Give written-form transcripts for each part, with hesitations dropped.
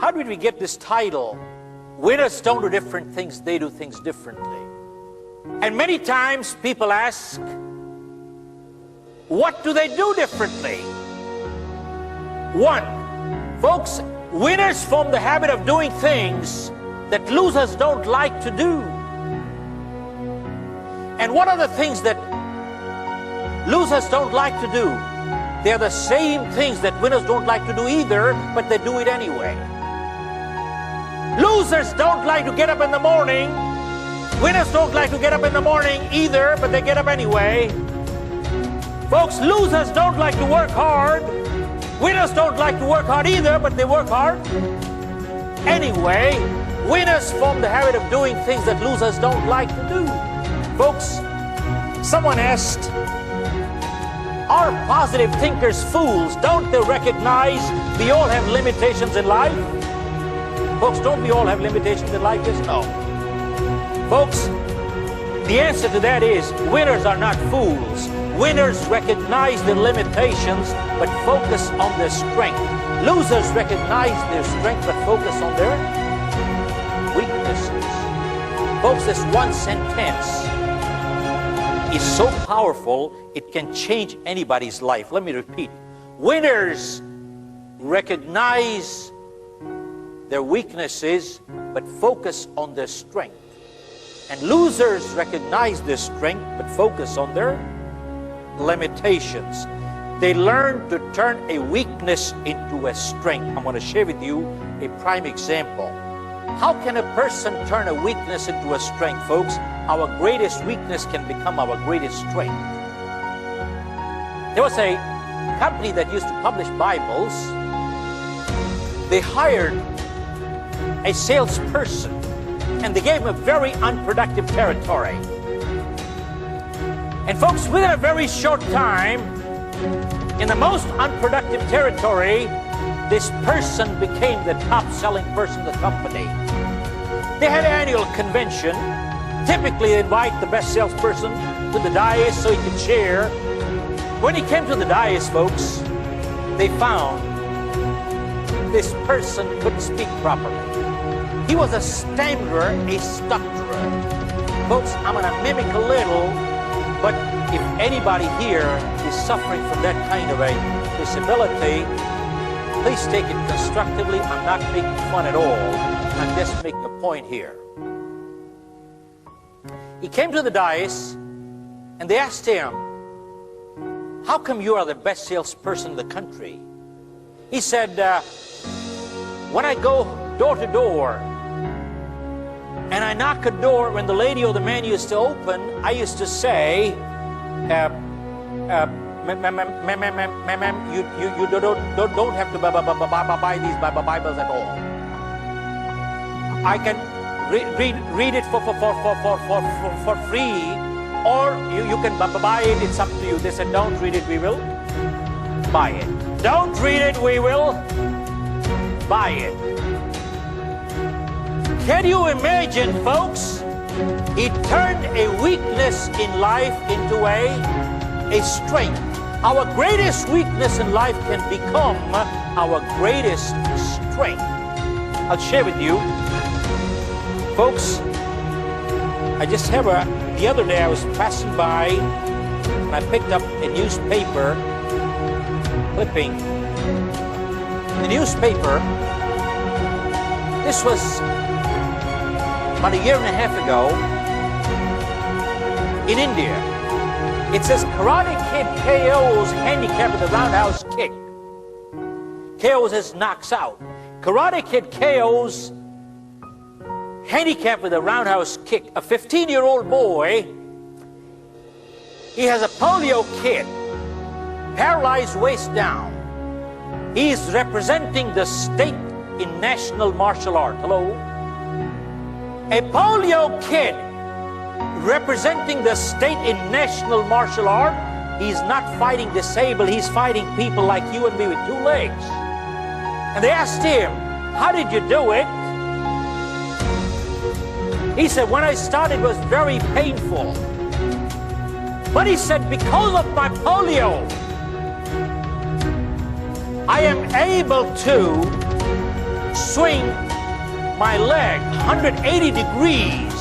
How did we get this title? Winners don't do different things, they do things differently. And many times people ask, what do they do differently? One, folks, winners form the habit of doing things that losers don't like to do. And what are the things that losers don't like to do? They're the same things that winners don't like to do either, but they do it anyway. Losers don't like to get up in the morning. Winners don't like to get up in the morning either, but they get up anyway. Folks, losers don't like to work hard. Winners don't like to work hard either, but they work hard anyway. Winners form the habit of doing things that losers don't like to do. Folks, someone asked, are positive thinkers fools? Don't they recognize we all have limitations in life? Folks, don't we all have limitations in life? Yes, no. Folks, the answer to that is winners are not fools. Winners recognize their limitations but focus on their strength. Losers recognize their strength but focus on their weaknesses. Folks, this one sentence is so powerful, it can change anybody's life. Let me repeat. Winners recognize their weaknesses but focus on their strength. And losers recognize their strength but focus on their limitations. They learn to turn a weakness into a strength. I'm going to share with you a prime example. How can a person turn a weakness into a strength, folks? Our greatest weakness can become our greatest strength. There was a company that used to publish Bibles. They hired a salesperson and they gave him a very unproductive territory. And folks, within a very short time, in the most unproductive territory, this person became the top-selling person in the company. They had an annual convention. Typically, they invite the best salesperson to the dais so he could share. When he came to the dais, folks, they found this person couldn't speak properly. He was a stammerer, a stutterer. Folks, I'm going to mimic a little, but if anybody here is suffering from that kind of a disability, please take it constructively. I'm not making fun at all. I'm just making a point here. He came to the dais and they asked him, how come you are the best salesperson in the country? He said, when I go door to door and I knock a door, when the lady or the man used to open, I used to say, ma'am, you don't have to buy these Bibles at all. I can read it for free, or you can buy it, it's up to you. They said, don't read it, we will buy it. Don't read it, we will buy it. Can you imagine, folks? He turned a weakness in life into a strength. Our greatest weakness in life can become our greatest strength. I'll share with you. Folks, I just have the other day I was passing by and I picked up a newspaper clipping. The newspaper, this was about a year and a half ago in India. It says, Karate Kid KO's handicap with a roundhouse kick. KO's his knocks out. Karate Kid KO's handicap with a roundhouse kick. A 15-year-old boy, he has a polio kid, paralyzed waist down. He is representing the state in national martial art. Hello? A polio kid representing the state in national martial art. He's not fighting disabled, he's fighting people like you and me with two legs. And they asked him, how did you do it? He said, when I started it was very painful. But he said, because of my polio, I am able to swing my leg 180 degrees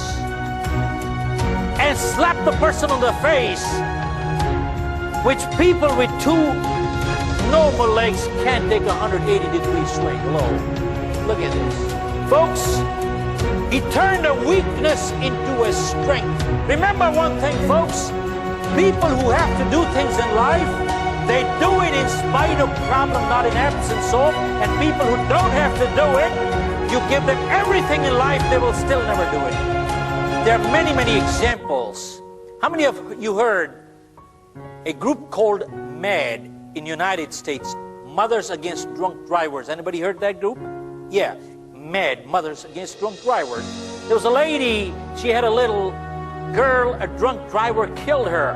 and slap the person on the face, which people with two normal legs can't take a 180-degree swing. Hello, look at this. Folks, he turned a weakness into a strength. Remember one thing, folks, people who have to do things in life, they do it in spite of problem, not in absence of, and people who don't have to do it, you give them everything in life, they will still never do it. There are many, many examples. How many of you heard a group called MAD in the United States, Mothers Against Drunk Drivers? Anybody heard that group? Yeah, MAD, Mothers Against Drunk Drivers. There was a lady, she had a little girl, a drunk driver killed her.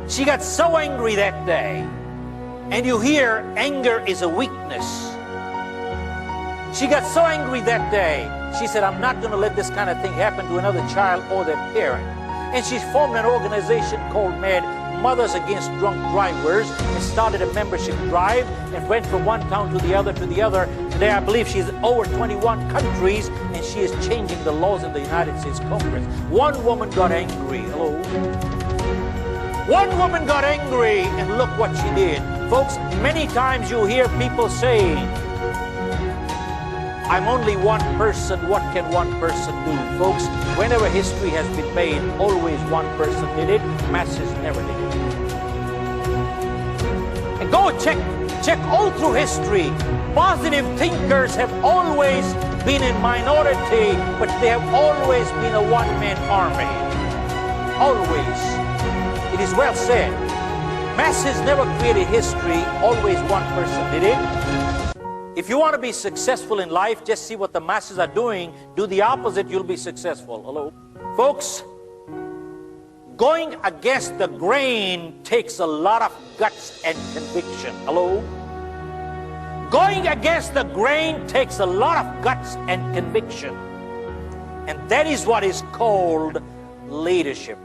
She got so angry that day, and you hear anger is a weakness. She got so angry that day, she said, I'm not going to let this kind of thing happen to another child or their parent. And she formed an organization called MAD, Mothers Against Drunk Drivers, and started a membership drive and went from one town to the other to the other. Today I believe she's in over 21 countries, and she is changing the laws in the United States Congress. One woman got angry. Hello? One woman got angry, and look what she did. Folks, many times you hear people say, I'm only one person, what can one person do? Folks, whenever history has been made, always one person did it, masses never did it. And go check all through history. Positive thinkers have always been in minority, but they have always been a one-man army. Always. It is well said. Masses never created history, always one person did it. If you want to be successful in life, just see what the masses are doing. Do the opposite, you'll be successful. Hello? Folks, going against the grain takes a lot of guts and conviction. Hello? Going against the grain takes a lot of guts and conviction. And that is what is called leadership.